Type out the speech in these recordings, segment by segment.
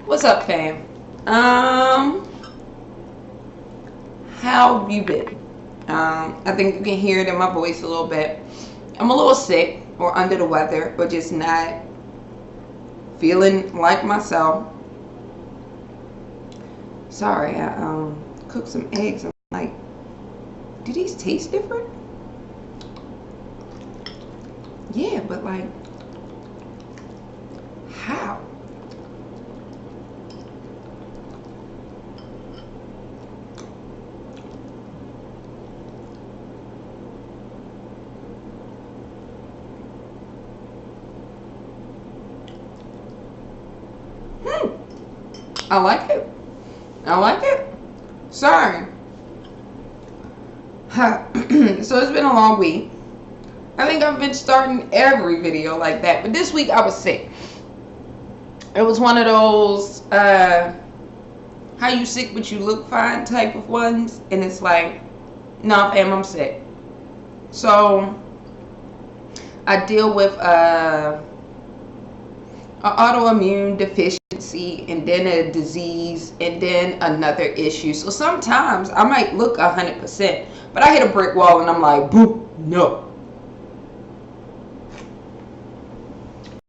What's up, fam? How have you been? I think you can hear it in my voice a little bit. I'm a little sick or under the weather or just not feeling like myself. Sorry, I cooked some eggs. I'm like, do these taste different? Yeah, but like, how? I like it. I like it. Sorry. So it's been a long week. I think I've been starting every video like that, but this week I was sick. It was one of those how you sick but you look fine type of ones, and it's like, nah fam, I'm sick. So I deal with an autoimmune deficiency, and then a disease, and then another issue. So sometimes I might look 100%, but I hit a brick wall and I'm like, boop, no.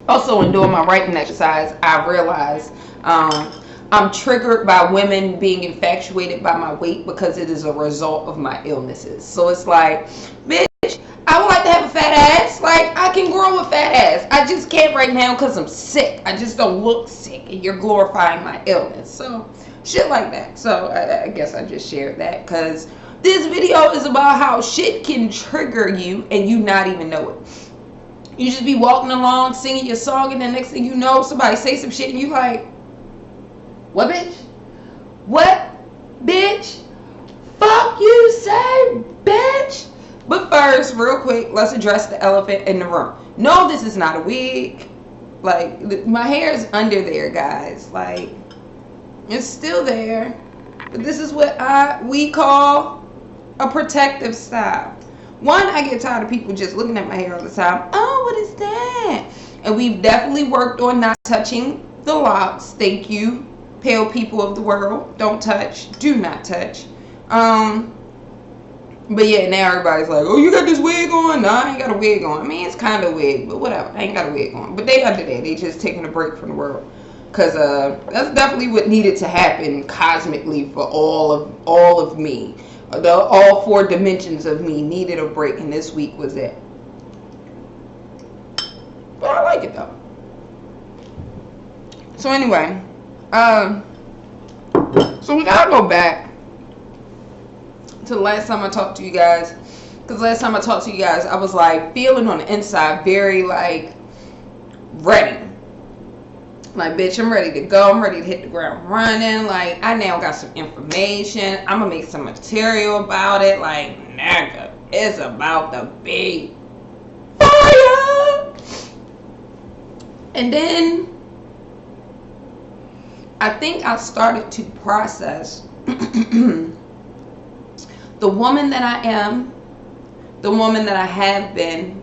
Also, in doing my writing exercise, I realized I'm triggered by women being infatuated by my weight because it is a result of my illnesses. So it's like, bitch, I would like to have a fat ass. Like, I can grow a fat ass. I just can't right now because I'm sick. I just don't look sick, and you're glorifying my illness. So, shit like that. So, I guess I just shared that because this video is about how shit can trigger you and you not even know it. You just be walking along, singing your song, and then next thing you know, somebody say some shit, and you like, what, bitch? What, bitch? Fuck you say, bitch? But first, real quick, let's address the elephant in the room. No, this is not a wig. Like, my hair is under there, guys. Like, it's still there. But this is what we call a protective style. One, I get tired of people just looking at my hair all the time. Oh, what is that? And we've definitely worked on not touching the locks. Thank you, pale people of the world. Don't touch. Do not touch. But yeah, now everybody's like, oh, you got this wig on? No, I ain't got a wig on. I mean, it's kind of a wig, but whatever. I ain't got a wig on. But they under there. They just taking a break from the world. Because that's definitely what needed to happen cosmically for all of me. All 4 dimensions of me needed a break, and this week was it. But I like it though. So anyway, so we gotta go back to the last time I talked to you guys, because last time I talked to you guys, I was like feeling on the inside very like ready. Like, bitch, I'm ready to go. I'm ready to hit the ground running. Like, I now got some information. I'm going to make some material about it. Like, nigga, it's about to be fire. And then I think I started to process the woman that I am, the woman that I have been,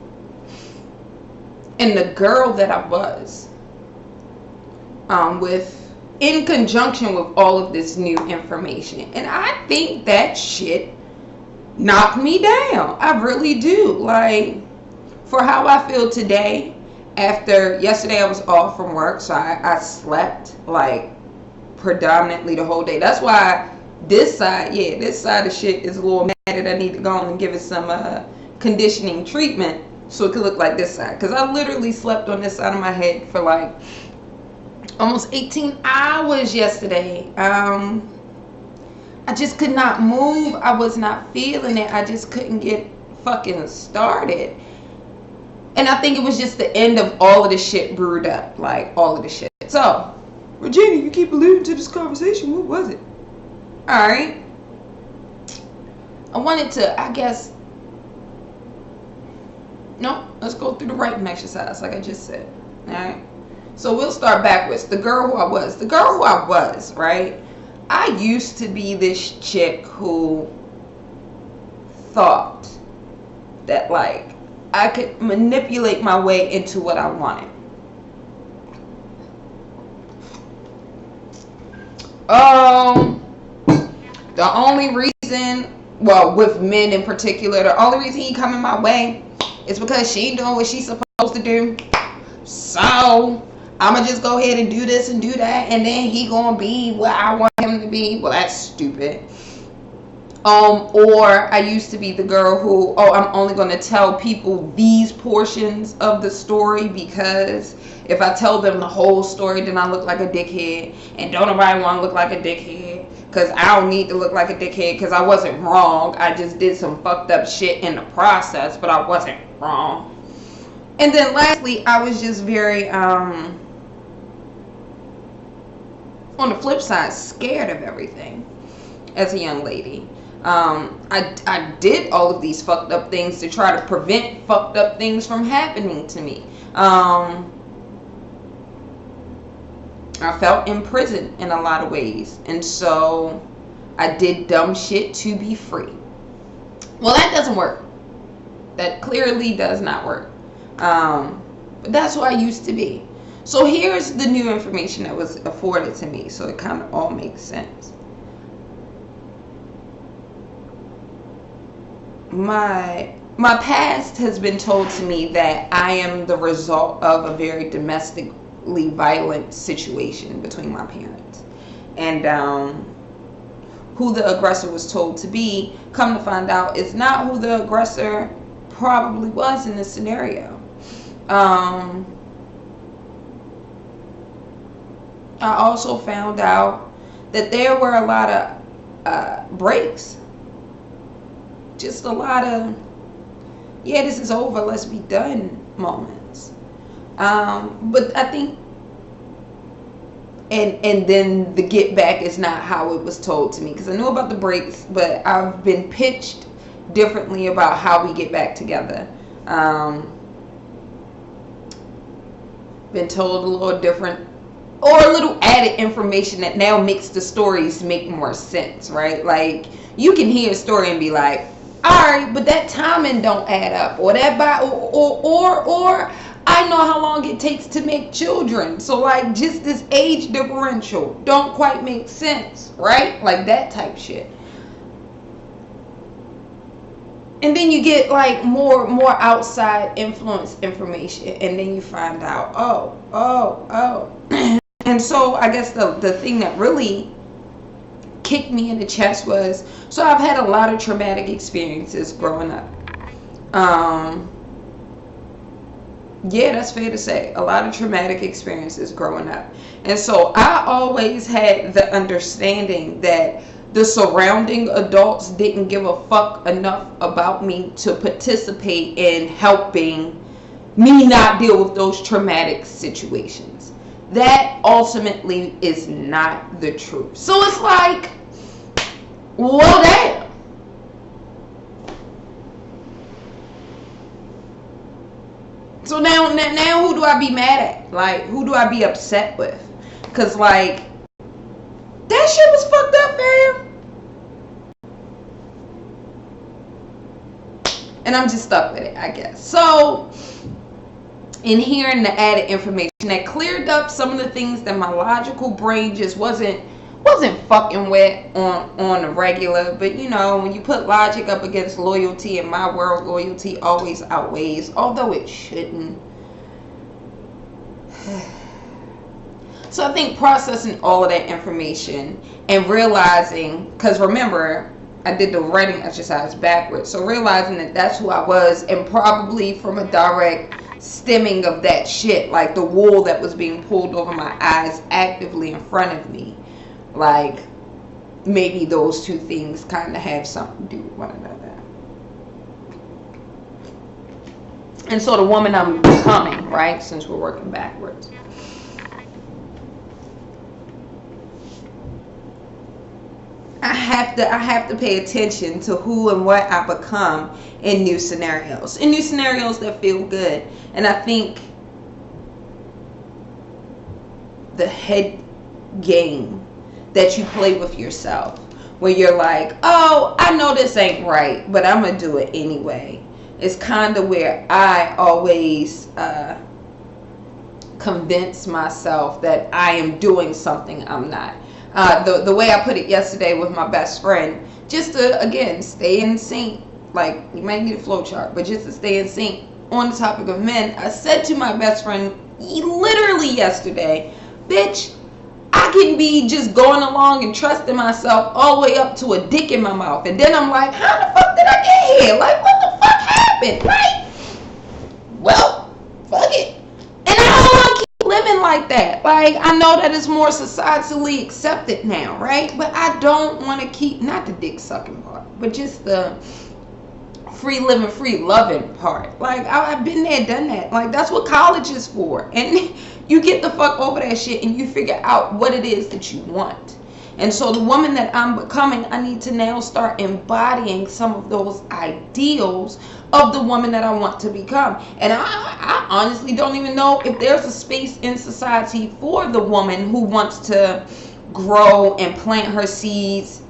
and the girl that I was. In conjunction with all of this new information. And I think that shit knocked me down. I really do. Like, for how I feel today, after yesterday I was off from work, so I slept like predominantly the whole day. That's why this side of shit is a little mad that I need to go on and give it some conditioning treatment so it could look like this side. Because I literally slept on this side of my head for like almost 18 hours yesterday. I just could not move. I was not feeling it. I just couldn't get fucking started. And I think it was just the end of all of the shit brewed up. Like, all of the shit. So, Regina, you keep alluding to this conversation. What was it? Alright. I wanted to, I guess... No, let's go through the writing exercise like I just said. Alright. So we'll start backwards. The girl who I was, right? I used to be this chick who thought that, like, I could manipulate my way into what I wanted. Um, the only reason, well, with men in particular, the only reason he coming my way is because she ain't doing what she's supposed to do. So I'ma just go ahead and do this and do that, and then he gonna be what I want him to be. Well, that's stupid. Or I used to be the girl who, I'm only gonna tell people these portions of the story, because if I tell them the whole story, then I look like a dickhead, and don't nobody want to look like a dickhead, because I don't need to look like a dickhead, because I wasn't wrong. I just did some fucked up shit in the process, but I wasn't wrong. And then lastly, I was just very, on the flip side, scared of everything as a young lady. I did all of these fucked up things to try to prevent fucked up things from happening to me. I felt imprisoned in a lot of ways, and so I did dumb shit to be free. Well, that doesn't work. That clearly does not work. But that's who I used to be. So here's the new information that was afforded to me, so it kind of all makes sense. My past has been told to me that I am the result of a very domestically violent situation between my parents. And who the aggressor was told to be, come to find out, is not who the aggressor probably was in this scenario. I also found out that there were a lot of breaks. Just a lot of, yeah, this is over, let's be done moments. But I think, and then the get back is not how it was told to me, because I knew about the breaks, but I've been pitched differently about how we get back together. Been told a little different, or a little added information that now makes the stories make more sense, right? Like, you can hear a story and be like, alright, but that timing don't add up, or that or I know how long it takes to make children, so like just this age differential don't quite make sense, right? Like that type shit. And then you get like more outside influence information, and then you find out, oh. And so I guess the thing that really kicked me in the chest was, so I've had a lot of traumatic experiences growing up. Yeah, that's fair to say. A lot of traumatic experiences growing up. And so I always had the understanding that the surrounding adults didn't give a fuck enough about me to participate in helping me not deal with those traumatic situations. That ultimately is not the truth. So it's like, well, damn. So now who do I be mad at? Like, who do I be upset with? Because, like, that shit was fucked up, fam. And I'm just stuck with it, I guess. So, in hearing the added information that cleared up some of the things that my logical brain just wasn't fucking with on the regular. But you know, when you put logic up against loyalty, in my world, loyalty always outweighs, although it shouldn't. So I think processing all of that information and realizing, because remember, I did the writing exercise backwards, so realizing that that's who I was, and probably from a direct stemming of that shit, like the wool that was being pulled over my eyes actively in front of me. Like, maybe those two things kind of have something to do with one another. And so the woman I'm becoming, right, since we're working backwards, I have to pay attention to who and what I become in new scenarios. In new scenarios that feel good. And I think the head game that you play with yourself, where you're like, oh, I know this ain't right, but I'm gonna do it anyway, is kind of where I always convince myself that I am doing something I'm not. The way I put it yesterday with my best friend, just to again stay in sync. Like, you might need a flow chart, but just to stay in sync on the topic of men, I said to my best friend literally yesterday, bitch, I can be just going along and trusting myself all the way up to a dick in my mouth, and then I'm like, how the fuck did I get here? Like, what the fuck happened, right? Well, fuck it. And I don't want to keep living like that. Like, I know that it's more societally accepted now, right? But I don't want to keep, not the dick sucking part, but just the free living, free loving part. Like, I've been there, done that. Like, that's what college is for. And you get the fuck over that shit and you figure out what it is that you want. And so the woman that I'm becoming, I need to now start embodying some of those ideals of the woman that I want to become. And I honestly don't even know if there's a space in society for the woman who wants to grow and plant her seeds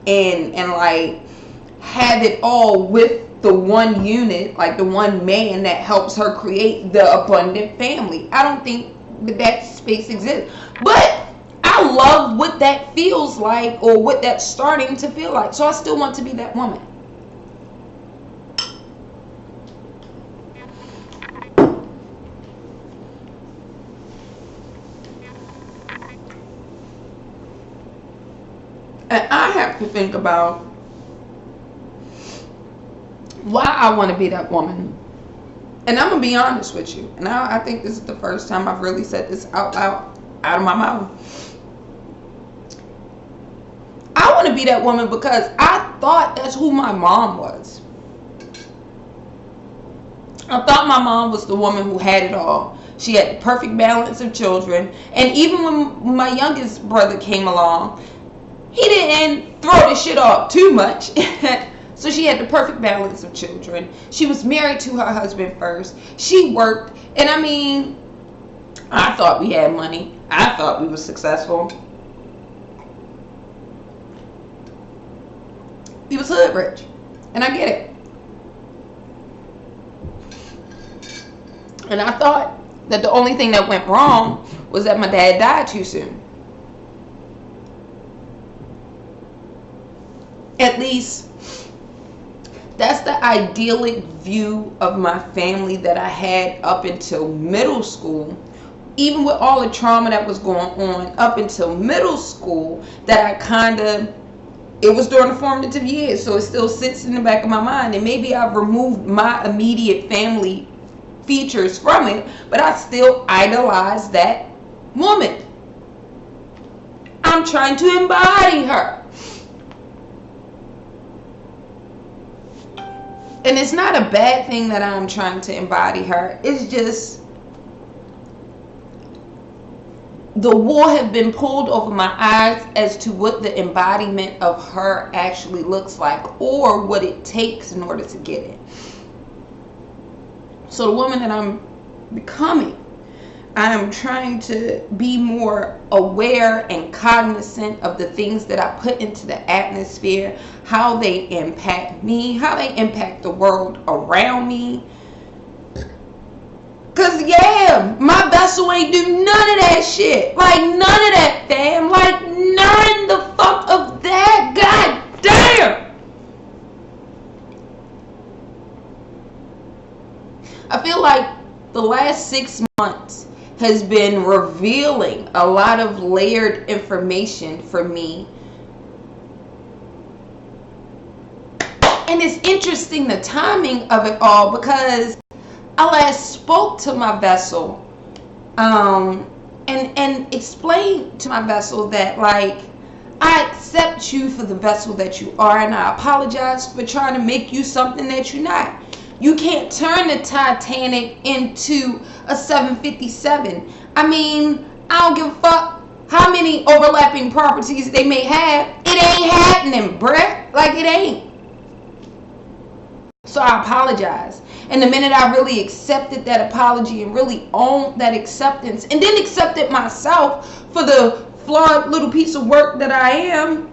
and like have it all with the one unit, like the one man that helps her create the abundant family. I don't think that space exists. But I love what that feels like, or what that's starting to feel like. So I still want to be that woman. And I have to think about why I want to be that woman. And I'm going to be honest with you. And I think this is the first time I've really said this out loud, out of my mouth. I want to be that woman because I thought that's who my mom was. I thought my mom was the woman who had it all. She had the perfect balance of children. And even when my youngest brother came along, he didn't throw the shit off too much. So she had the perfect balance of children. She was married to her husband first. She worked. And I mean, I thought we had money. I thought we were successful. He was hood rich. And I get it. And I thought that the only thing that went wrong was that my dad died too soon. At least that's the idyllic view of my family that I had up until middle school. Even with all the trauma that was going on up until middle school, that I kind of, it was during the formative years, so it still sits in the back of my mind. And maybe I've removed my immediate family features from it, but I still idolize that woman. I'm trying to embody her. And it's not a bad thing that I'm trying to embody her. It's just the wool have been pulled over my eyes as to what the embodiment of her actually looks like, or what it takes in order to get it. So the woman that I'm becoming, I am trying to be more aware and cognizant of the things that I put into the atmosphere, how they impact me, how they impact the world around me. Cause yeah, my vessel ain't do none of that shit. Like none of that, fam. Like none the fuck of that. God damn. I feel like the last 6 months has been revealing a lot of layered information for me. And it's interesting the timing of it all, because I last spoke to my vessel and explained to my vessel that, like, I accept you for the vessel that you are, and I apologize for trying to make you something that you're not. You can't turn the Titanic into a 757. I mean, I don't give a fuck how many overlapping properties they may have. It ain't happening, bruh. Like, it ain't. So I apologize. And the minute I really accepted that apology and really owned that acceptance, and then accepted myself for the flawed little piece of work that I am,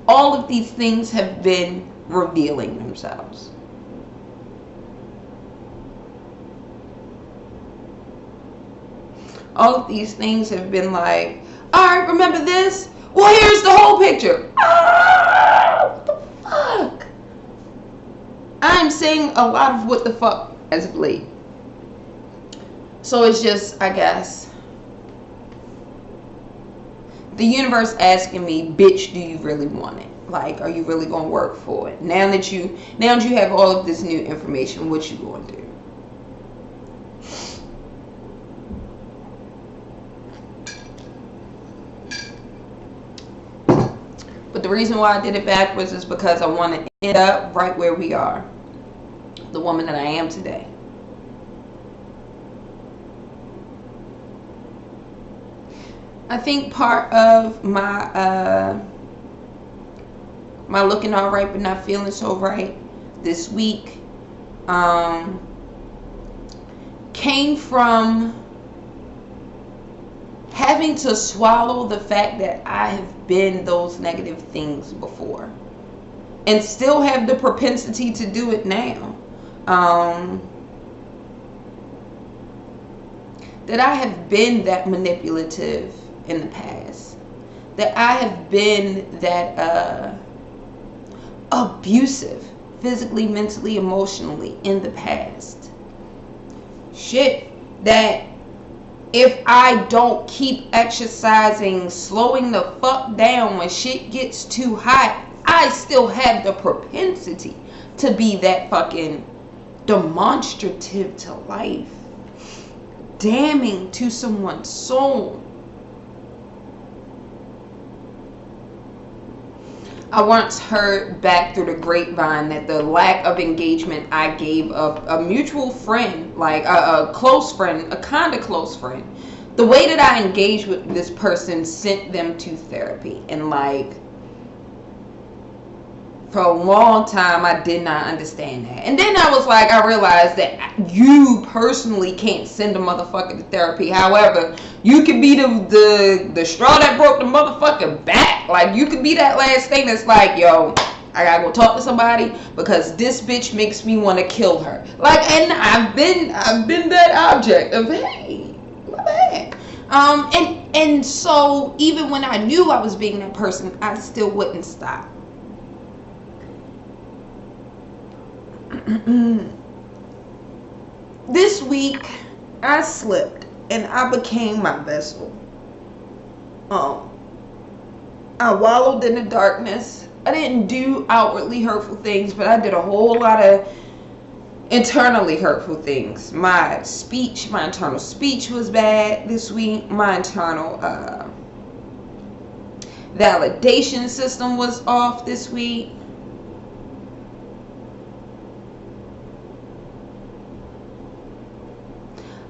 all of these things have been revealing themselves. All of these things have been like, Alright, remember this? Well, here's the whole picture. What the fuck? I'm saying a lot of what the fuck as of late. So it's just, I guess, the universe asking me, bitch, do you really want it? Like, are you really gonna work for it? Now that you have all of this new information, what you gonna do? But the reason why I did it backwards is because I want to end up right where we are. The woman that I am today. I think part of my my looking all right but not feeling so right this week came from having to swallow the fact that I have been those negative things before and still have the propensity to do it now. That I have been that manipulative in the past, that I have been that abusive physically, mentally, emotionally in the past. Shit, that if I don't keep exercising, slowing the fuck down when shit gets too hot, I still have the propensity to be that fucking demonstrative to life, damning to someone's soul. I once heard back through the grapevine that the lack of engagement I gave a mutual friend, like a close friend, a kind of close friend, the way that I engaged with this person sent them to therapy. And like, for a long time, I did not understand that. And then I was like, I realized that you personally can't send a motherfucker to therapy. However, you can be the straw that broke the motherfucking back. Like, you can be that last thing that's like, yo, I gotta go talk to somebody because this bitch makes me want to kill her. Like, and I've been that object of, hey, my bad. And so even when I knew I was being that person, I still wouldn't stop. This week I slipped and I became my vessel. I wallowed in the darkness. I didn't do outwardly hurtful things, but I did a whole lot of internally hurtful things. My internal speech was bad this week. My internal validation system was off this week.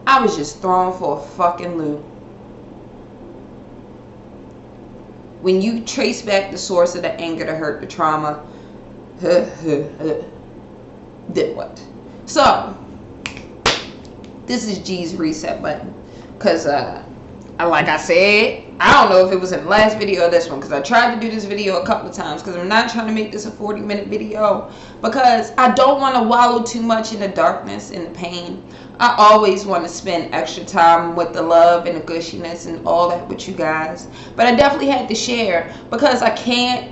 I was just thrown for a fucking loop. When you trace back the source of the anger, the hurt, the trauma, then what? So, this is G's reset button. Because, like I said, I don't know if it was in the last video or this one, because I tried to do this video a couple of times, because I'm not trying to make this a 40-minute video, because I don't want to wallow too much in the darkness and the pain. I always want to spend extra time with the love and the gushiness and all that with you guys, but I definitely had to share, because I can't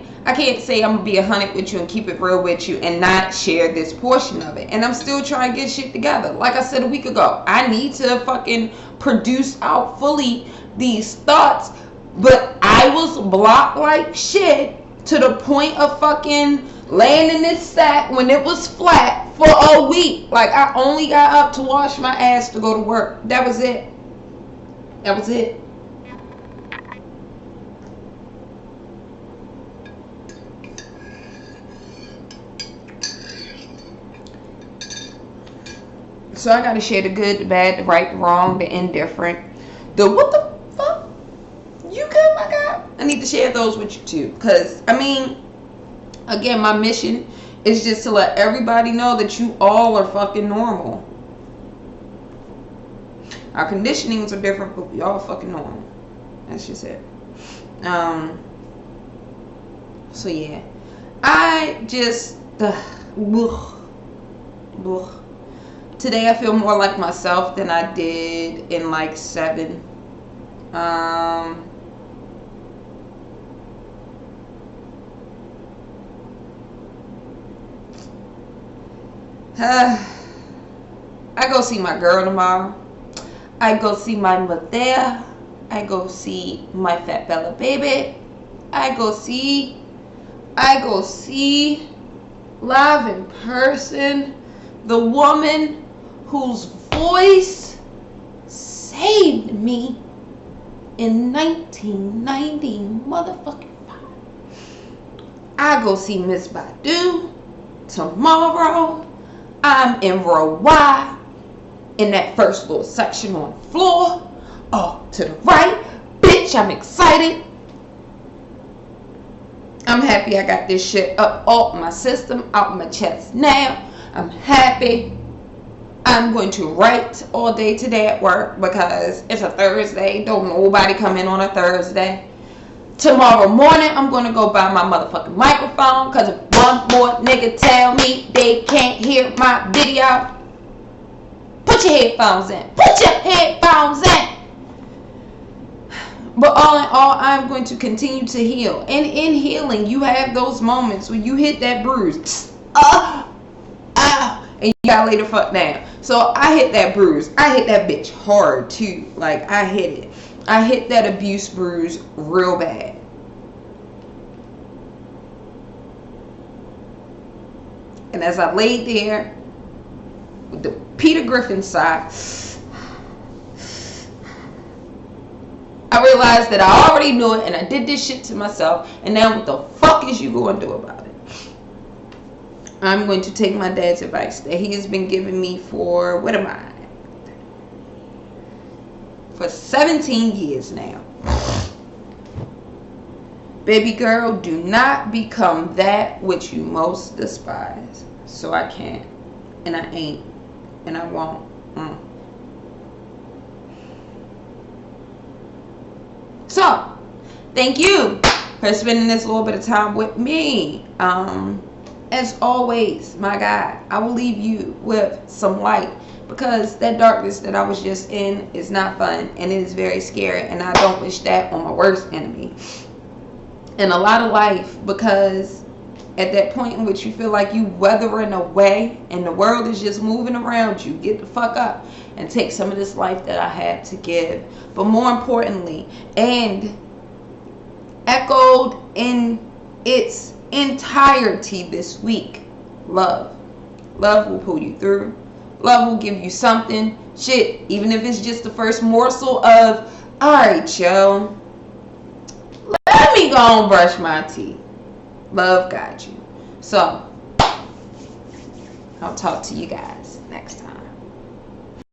say I'm gonna be 100 with you and keep it real with you and not share this portion of it. And I'm still trying to get shit together. Like I said a week ago, I need to fucking produce out fully these thoughts, but I was blocked like shit to the point of fucking laying in this sack when it was flat for a week. Like, I only got up to wash my ass to go to work. That was it. That was it. So I gotta share the good, the bad, the right, the wrong, the indifferent, the what the fuck? You good, my God? I need to share those with you too. Because, I mean, again, my mission is just to let everybody know that you all are fucking normal. Our conditionings are different, but we all fucking normal. That's just it. So yeah. I just... Today I feel more like myself than I did in like 7. I go see my girl tomorrow. I go see my mother. I go see my fat fella baby. I go see live in person the woman whose voice saved me in 1990 motherfucking 5. I go see Miss Badu tomorrow. I'm in row Y in that first little section on the floor. Oh, to the right. Bitch, I'm excited. I'm happy I got this shit up off my system, out my chest now. I'm happy. I'm going to write all day today at work because it's a Thursday. Don't nobody come in on a Thursday. Tomorrow morning, I'm going to go buy my motherfucking microphone because if one more nigga tell me they can't hear my video, put your headphones in. Put your headphones in. But all in all, I'm going to continue to heal. And in healing, you have those moments when you hit that bruise. And you gotta lay the fuck down. So I hit that bruise. I hit that bitch hard too. Like, I hit it. I hit that abuse bruise real bad. And as I laid there with the Peter Griffin sigh, I realized that I already knew it and I did this shit to myself. And now what the fuck is you going to do about it? I'm going to take my dad's advice that he has been giving me for, what am I? For 17 years now. Baby girl, do not become that which you most despise. So I can't. And I ain't. And I won't. So, thank you for spending this little bit of time with me. As always, my God, I will leave you with some light because that darkness that I was just in is not fun and it is very scary, and I don't wish that on my worst enemy. And a lot of life, because at that point in which you feel like you weathering away and the world is just moving around you, get the fuck up and take some of this life that I had to give. But more importantly, and echoed in its entirety this week, love. Love will pull you through. Love will give you something. Shit, even if it's just the first morsel of, alright, yo, let me go and brush my teeth. Love got you. So, I'll talk to you guys next time.